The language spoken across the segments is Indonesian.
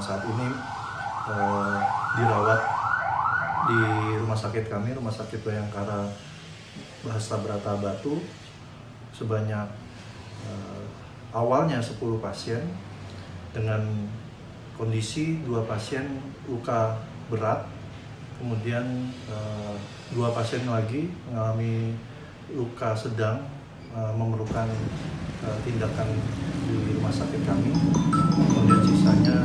saat ini dirawat di rumah sakit kami, Rumah Sakit Bayangkara Bahasa Brata Batu, sebanyak awalnya 10 pasien dengan kondisi 2 pasien luka berat, kemudian 2 pasien lagi mengalami luka sedang, memerlukan tindakan di rumah sakit kami, kemudian sisanya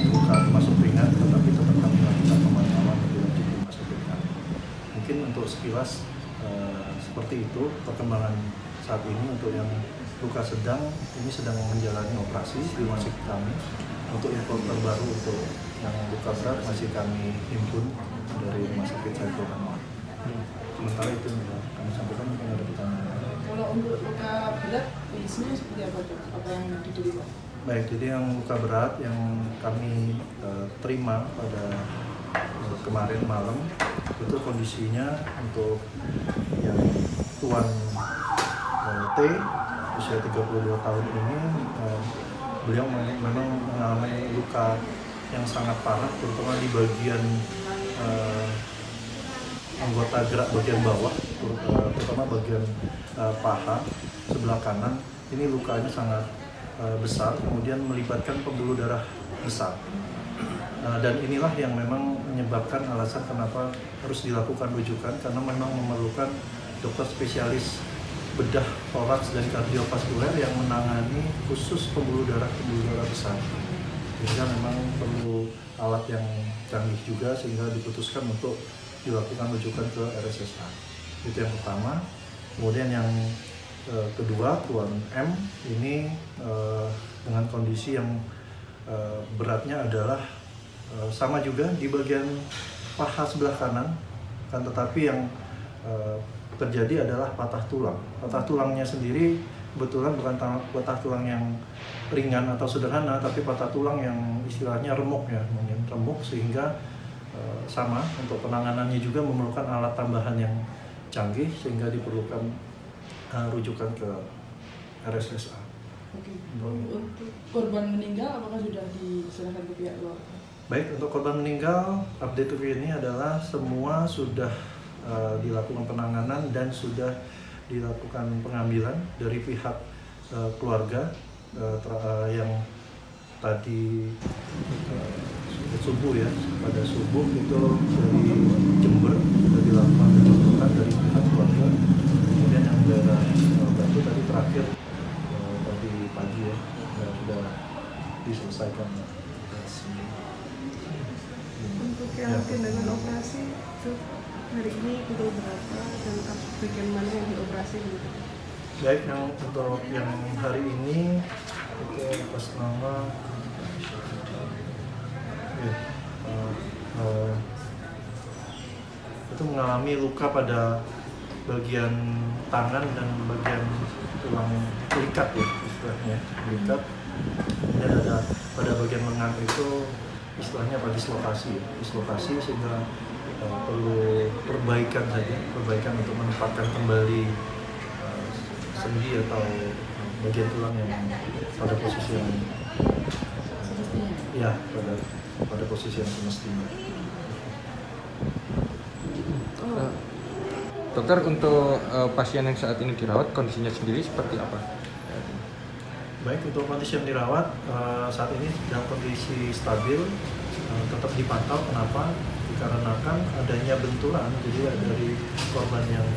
luka termasuk ringan, tetapi tetap kami lakukan pemantauan lebih lanjut di rumah sakit kami. Mungkin untuk sekilas seperti itu perkembangan saat ini. Untuk yang luka sedang ini sedang menjalani operasi di rumah sakit kami. Untuk info terbaru untuk yang luka berat masih kami himpun dari rumah sakit Saiful Anwar. Sementara itu kami sampaikan, mungkin ada pertanyaan. Kalau untuk luka berat kondisinya seperti apa, Dok? Apa yang diderita? Baik, jadi yang luka berat yang kami terima pada kemarin malam itu kondisinya untuk yang Tuan T usia 32 tahun ini, beliau memang mengalami luka yang sangat parah, terutama di bagian anggota gerak bagian bawah, terutama bagian paha sebelah kanan. Ini lukanya sangat besar, kemudian melibatkan pembuluh darah besar. Dan inilah yang memang menyebabkan alasan kenapa harus dilakukan rujukan, karena memang memerlukan dokter spesialis bedah toraks dan kardiovaskuler yang menangani khusus pembuluh darah besar. Sehingga memang perlu alat yang canggih juga, sehingga diputuskan untuk dilakukan rujukan ke RSSA. Itu yang pertama. Kemudian yang kedua, Tuan M ini dengan kondisi yang beratnya adalah sama juga di bagian paha sebelah kanan, kan, tetapi yang terjadi adalah patah tulang. Patah tulangnya sendiri kebetulan bukan patah tulang yang ringan atau sederhana, tapi patah tulang yang istilahnya remuk ya, mungkin remuk, sehingga sama untuk penanganannya juga memerlukan alat tambahan yang canggih, sehingga diperlukan rujukan ke RSSA. Oke. Untuk korban meninggal apakah sudah diserahkan ke pihak keluarga? Baik, untuk korban meninggal update terkini adalah semua sudah dilakukan penanganan dan sudah dilakukan pengambilan dari pihak keluarga yang tadi subuh ya, pada subuh itu dari Jember sudah dilakukan penjemputan dari pihak keluarga. Kemudian yang daerah Batu tadi terakhir tadi pagi ya sudah diselesaikan. Untuk yang tindakan operasi itu hari ini pukul berapa dan bagian mana yang dioperasi gitu? Baik, yang untuk yang hari ini itu atas nama itu mengalami luka pada bagian tangan dan bagian tulang ikat ya, istilahnya ikat. Kemudian ada pada bagian lengan itu istilahnya apa, dislokasi, sehingga perlu perbaikan untuk menempatkan kembali sendi atau bagian tulang yang pada posisi yang ya pada posisi yang semestinya. Dokter, untuk pasien yang saat ini dirawat kondisinya sendiri seperti apa? Baik, untuk kondisi yang dirawat saat ini dalam kondisi stabil, tetap dipantau. Kenapa? Dikarenakan adanya benturan. Jadi dari korban yang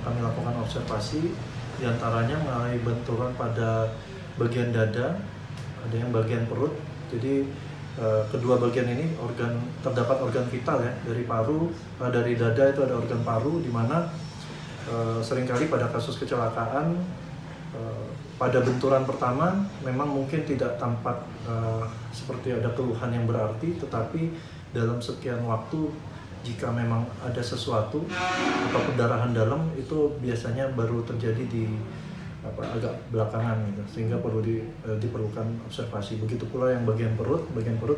kami lakukan observasi, diantaranya mengalami benturan pada bagian dada, ada yang bagian perut. Jadi kedua bagian ini terdapat organ vital ya, dari paru, dari dada itu ada organ paru, di mana seringkali pada kasus kecelakaan pada benturan pertama memang mungkin tidak tampak seperti ada keluhan yang berarti, tetapi dalam sekian waktu jika memang ada sesuatu atau pendarahan dalam, itu biasanya baru terjadi di agak belakangan gitu, sehingga perlu diperlukan observasi. Begitu pula yang bagian perut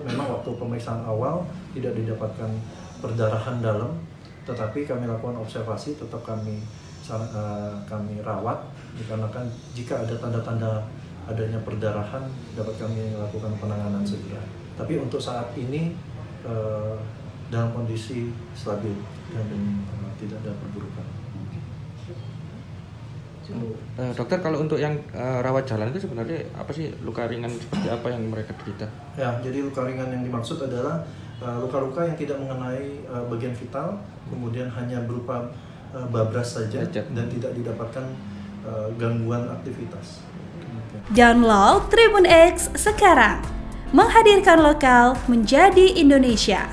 memang waktu pemeriksaan awal tidak didapatkan perdarahan dalam, tetapi kami lakukan observasi, tetap kami rawat, dikarenakan jika ada tanda-tanda adanya perdarahan dapat kami lakukan penanganan segera. Tapi untuk saat ini dalam kondisi stabil dan tidak ada perburukan. Dokter, kalau untuk yang rawat jalan itu sebenarnya apa sih, luka ringan seperti apa yang mereka derita? Ya, jadi luka ringan yang dimaksud adalah luka-luka yang tidak mengenai bagian vital, kemudian hanya berupa babras saja dan tidak didapatkan gangguan aktivitas. Download Tribun X sekarang, menghadirkan lokal menjadi Indonesia.